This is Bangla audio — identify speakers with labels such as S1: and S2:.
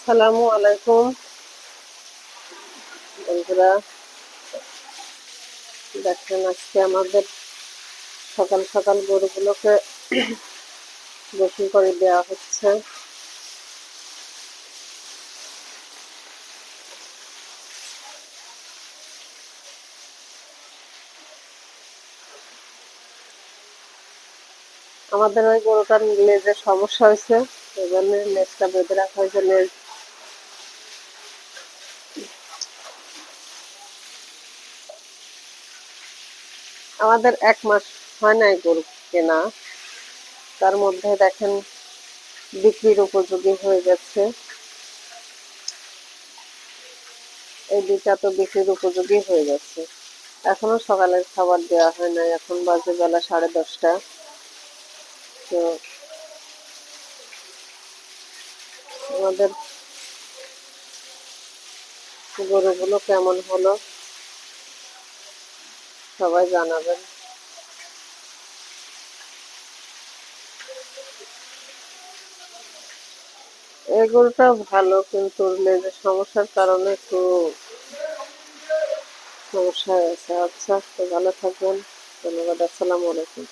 S1: আসসালামু আলাইকুম বন্ধুরা। দেখেন আজকে আমাদের সকাল সকাল গরুগুলোকে গোসল করে দেওয়া হচ্ছে। আমাদের ওই গরুটার লেজের সমস্যা হয়েছে, এই জন্য লেজটা বেঁধে রাখা হয়েছে। লেজ আমাদের 1 মাস হয় নাই গরু কেনা, তার মধ্যে দেখেন বিক্রির উপযোগী হয়ে গেছে। এই দুইটা তো বিক্রির উপযোগী হয়ে গেছে। এখনো সকালের খাবার দেওয়া হয় নাই, এখন বাজে বেলা 10:30। তো আমাদের গরুগুলো কেমন হলো সবাই জানাবেন। এই গরুটা ভালো, কিন্তু লেজের সমস্যার কারণে একটু সমস্যা হয়েছে। আচ্ছা, তো ভালো থাকবেন। ধন্যবাদ। আসসালামু আলাইকুম।